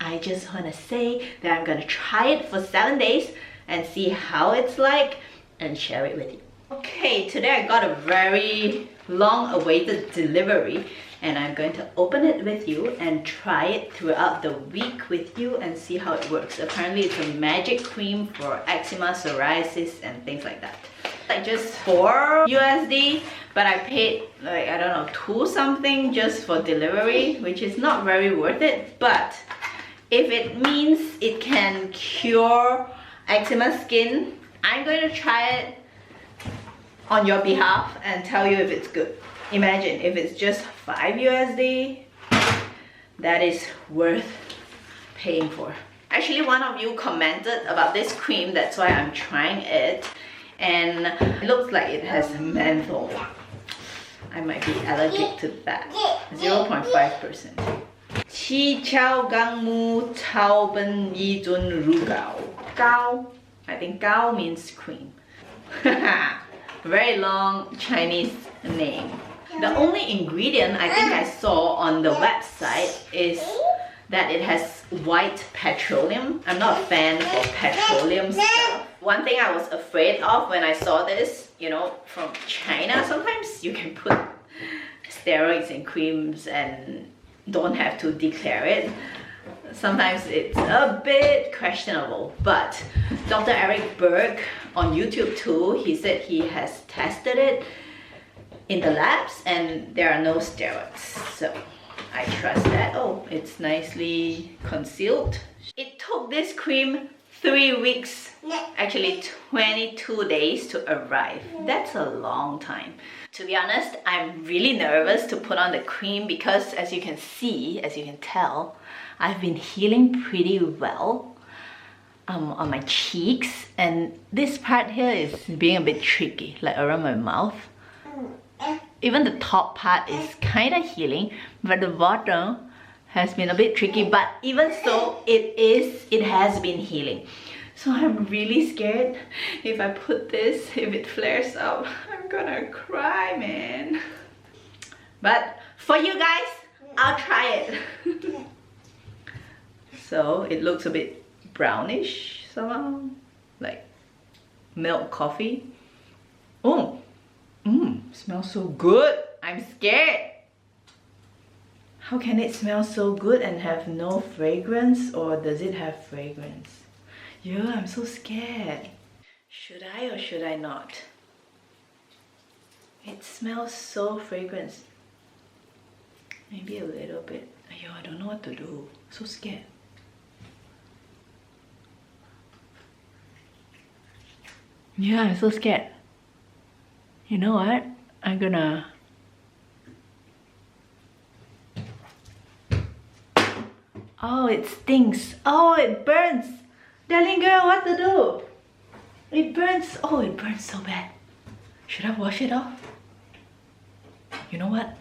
I just want to say that I'm going to try it for 7 days and see how it's like and share it with you. Okay, today I got a very long awaited delivery and I'm going to open it with you and try it throughout the week with you and see how it works. Apparently it's a magic cream for eczema, psoriasis and things like that. Like just 4 USD, but I paid like, I don't know, 2 something just for delivery, which is not very worth it. But if it means it can cure eczema skin, I'm going to try it on your behalf and tell you if it's good. Imagine if it's just 5 USD, that is worth paying for. Actually, one of you commented about this cream, that's why I'm trying it. And it looks like it has menthol. I might be allergic to that. 0.5%. Qi Chao Gang Mu Chao Ben Yi Zun Ru Gao. Gao. I think Gao means cream. Very long Chinese name. The only ingredient I think I saw on the website is that it has white petroleum. I'm not a fan for petroleum stuff. One thing I was afraid of when I saw this, you know, from China, sometimes you can put steroids in creams and don't have to declare it. Sometimes it's a bit questionable, but Dr. Eric Berg on YouTube too, he said he has tested it in the labs and there are no steroids. So I trust that. Oh, it's nicely concealed. It took this cream 3 weeks, actually 22 days to arrive. That's a long time. To be honest, I'm really nervous to put on the cream because as you can see, as you can tell, I've been healing pretty well on my cheeks, and this part here is being a bit tricky, like around my mouth. Even the top part is kind of healing, but the bottom has been a bit tricky, but even so, it has been healing. So I'm really scared if I put this, if it flares up, I'm gonna cry, man. But for you guys, I'll try it. So it looks a bit brownish somehow, like milk coffee. Oh, smells so good. I'm scared. How can it smell so good and have no fragrance, or does it have fragrance? Yeah, I'm so scared. Should I or should I not? It smells so fragrant. Maybe a little bit. Ayo, I don't know what to do. So scared. Yeah, I'm so scared. You know what? I'm gonna... Oh, it stings. Oh, it burns. Darling girl, what to do? It burns. Oh, it burns so bad. Should I wash it off? You know what?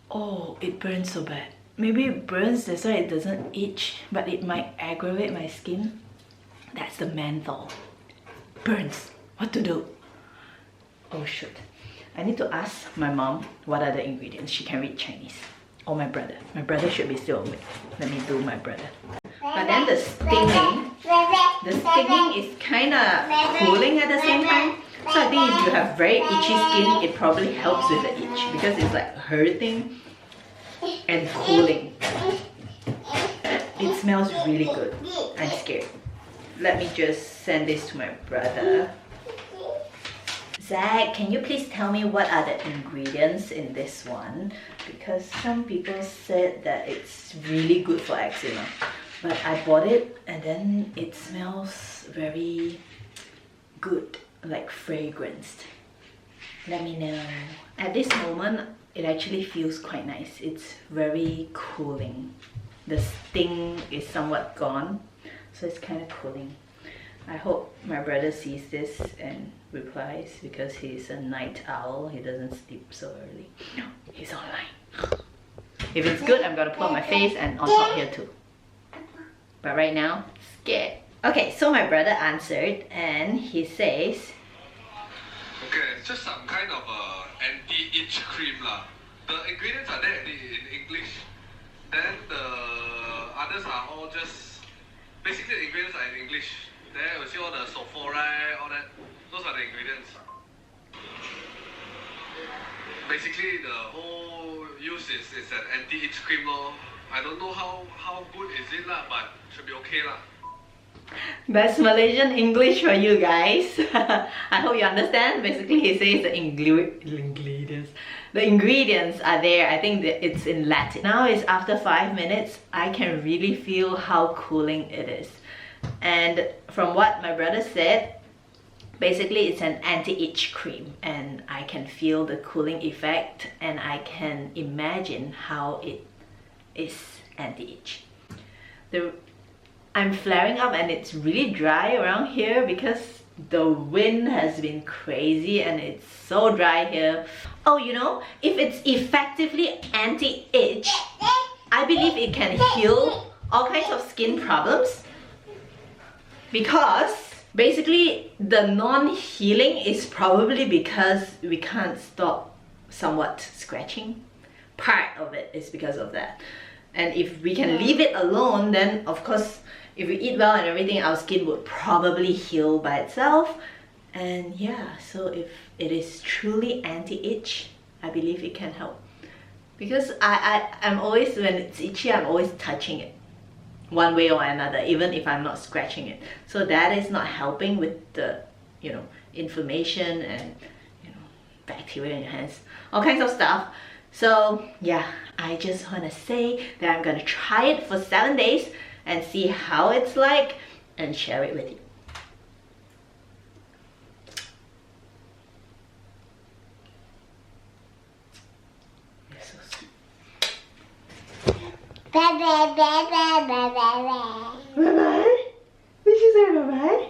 Oh, it burns so bad. Maybe it burns, that's why it doesn't itch, but it might aggravate my skin. That's the menthol. Burns. What to do? Oh shoot. I need to ask my mom what are the ingredients. She can read Chinese. Or my brother. My brother should be still awake. Let me do my brother. But then the stinging is kind of cooling at the same time. So I think if you have very itchy skin, it probably helps with the itch because it's like hurting and cooling. It smells really good. I'm scared. Let me just send this to my brother. Zach, can you please tell me what are the ingredients in this one? Because some people said that it's really good for eczema. But I bought it and then it smells very good, like fragranced. Let me know. At this moment, it actually feels quite nice. It's very cooling. The sting is somewhat gone, so it's kind of cooling. I hope my brother sees this and replies because he's a night owl. He doesn't sleep so early. No, he's online. If it's good, I'm gonna put on my face and on top here too. But right now, scared. Okay, so my brother answered and he says, okay, it's just some kind of anti-itch cream lah. The ingredients are there in English. Then the ingredients are all just basically the ingredients are in English. There you see all the sulfuride, all that. Those are the ingredients. Basically, the whole use is an anti-itch cream lor. I don't know how good is it lah, but should be okay lah. That's Malaysian English for you guys. I hope you understand. Basically, he says the ingredients. The ingredients are there. I think that it's in Latin. Now it's after 5 minutes. I can really feel how cooling it is. And from what my brother said, basically it's an anti-itch cream. And I can feel the cooling effect. And I can imagine how it is anti-itch. I'm flaring up and it's really dry around here because the wind has been crazy and it's so dry here. Oh, you know, if it's effectively anti-itch, I believe it can heal all kinds of skin problems. Because basically the non-healing is probably because we can't stop somewhat scratching. Part of it is because of that. And if we can leave it alone, then of course, if we eat well and everything, our skin would probably heal by itself. And yeah, so if it is truly anti-itch, I believe it can help. Because I'm always, when it's itchy, I'm always touching it one way or another, even if I'm not scratching it. So that is not helping with the, you know, inflammation and, you know, bacteria in your hands, all kinds of stuff. So yeah, I just want to say that I'm gonna try it for 7 days and see how it's like and share it with you. You're so sweet. Bye-bye. Bye-bye? Did you say bye-bye?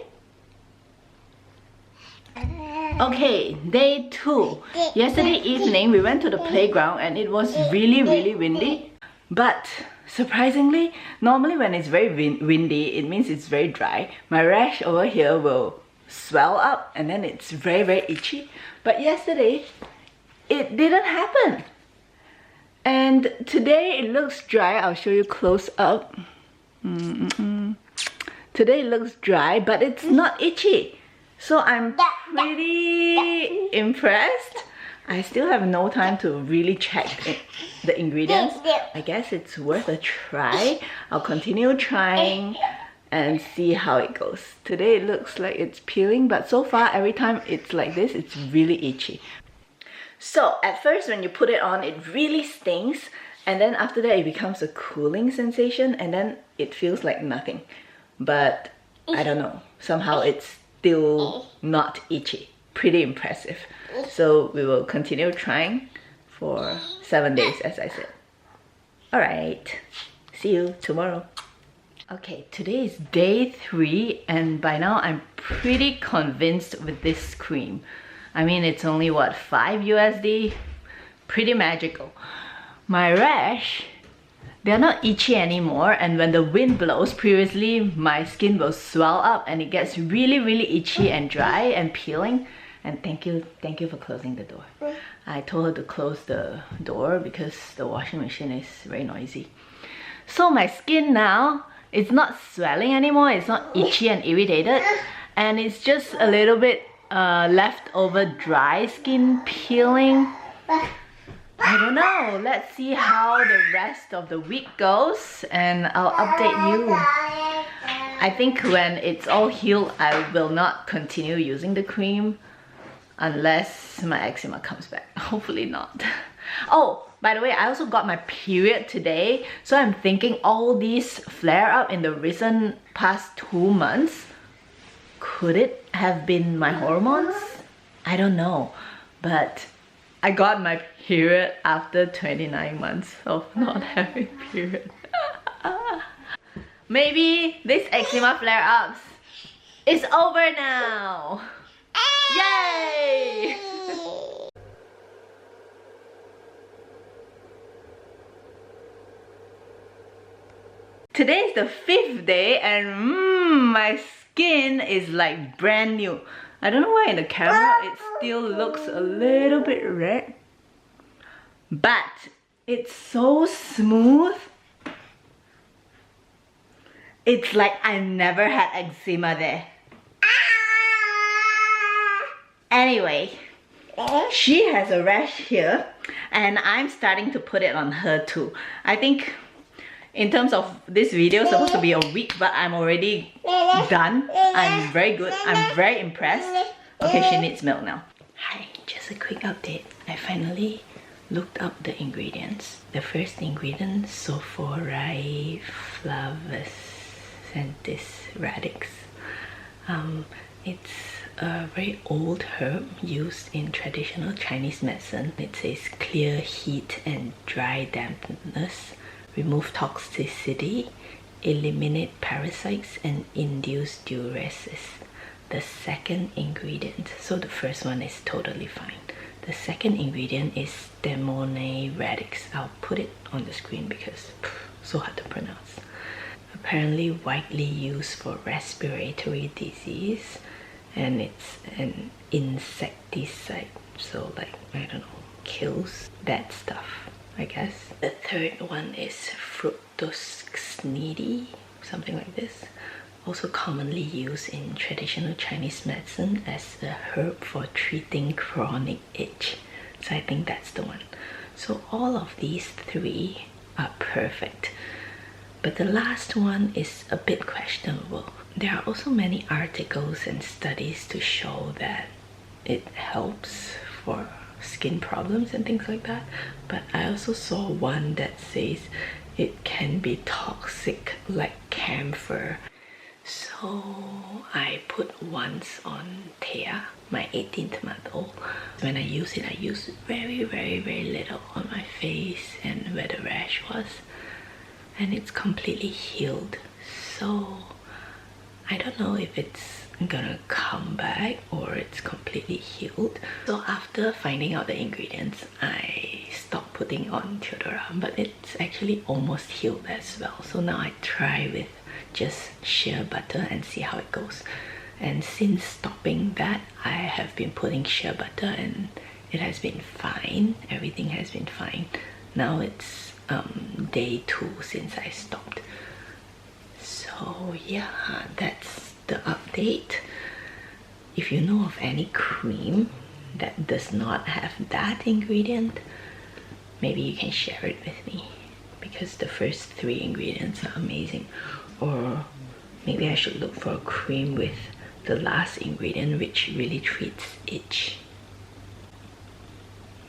Okay, day 2. Yesterday evening we went to the playground and it was really windy. But surprisingly, normally when it's very windy, it means it's very dry. My rash over here will swell up and then it's very itchy. But yesterday, it didn't happen. And today it looks dry. I'll show you close up. Today it looks dry, but it's not itchy. So I'm pretty impressed. I still have no time to really check the ingredients. I guess it's worth a try. I'll continue trying and see how it goes. Today it looks like it's peeling, but so far every time it's like this, it's really itchy. So at first when you put it on, it really stings, and then after that it becomes a cooling sensation, and then it feels like nothing. But I don't know, somehow it's still not itchy. Pretty impressive. So we will continue trying for 7 days, as I said. Alright, see you tomorrow. Okay, today is day 3 and by now I'm pretty convinced with this cream. I mean, it's only what, 5 USD? Pretty magical. My rash, they're not itchy anymore, and when the wind blows, previously my skin will swell up and it gets really itchy and dry and peeling. And thank you for closing the door. I told her to close the door because the washing machine is very noisy. So my skin now, it's not swelling anymore, it's not itchy and irritated, and it's just a little bit leftover dry skin peeling. I don't know, let's see how the rest of the week goes and I'll update you. I think when it's all healed, I will not continue using the cream unless my eczema comes back. Hopefully not. Oh, by the way, I also got my period today, so I'm thinking all these flare up in the recent past 2 months, could it have been my hormones? I don't know, but I got my period after 29 months of not having period. Maybe this eczema flare ups is over now. Yay! Today is the 5th day and my skin is like brand new. I don't know why in the camera it still looks a little bit red, but it's so smooth. It's like I never had eczema there. Anyway, she has a rash here and I'm starting to put it on her too. I think in terms of this video, it's supposed to be a week, but I'm already done. I'm very good. I'm very impressed. Okay, she needs milk now. Hi, just a quick update. I finally looked up the ingredients. The first ingredient, Sophoriflavus radix. It's a very old herb used in traditional Chinese medicine. It says clear heat and dry dampness, remove toxicity, eliminate parasites, and induce diuresis. The second ingredient, so the first one is totally fine. The second ingredient is Demone radix. I'll put it on the screen because so hard to pronounce. Apparently widely used for respiratory disease, and it's an insecticide, so like, I don't know, kills that stuff, I guess. The third one is Fructus cnidi, something like this. Also commonly used in traditional Chinese medicine as a herb for treating chronic itch. So I think that's the one. So all of these three are perfect. But the last one is a bit questionable. There are also many articles and studies to show that it helps for skin problems and things like that. But I also saw one that says it can be toxic like camphor. So I put once on Thea, my 18th month old. When I use it, I use very little on my face and where the rash was. And it's completely healed. So I don't know if it's gonna come back or it's completely healed. So after finding out the ingredients, I stopped putting on Theodora, but it's actually almost healed as well. So now I try with just shea butter and see how it goes. And since stopping that, I have been putting shea butter and it has been fine. Everything has been fine. Now it's day 2 since I stopped. So yeah, that's the update. If you know of any cream that does not have that ingredient, maybe you can share it with me, because the first 3 ingredients are amazing. Or maybe I should look for a cream with the last ingredient which really treats itch.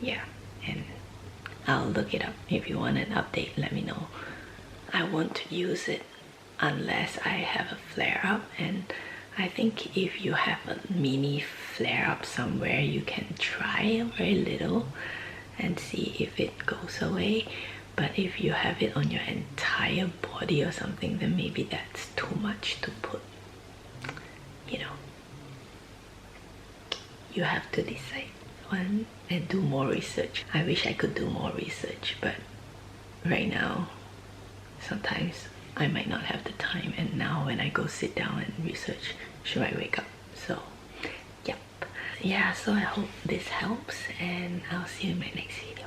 Yeah, and I'll look it up. If you want an update, let me know. I won't use it unless I have a flare-up, and I think if you have a mini flare-up somewhere, you can try a very little and see if it goes away. But if you have it on your entire body or something, then maybe that's too much to put. You know, you have to decide one and do more research. I wish I could do more research, but right now sometimes I might not have the time, and now when I go sit down and research, should I wake up? So yep, yeah, so I hope this helps, and I'll see you in my next video.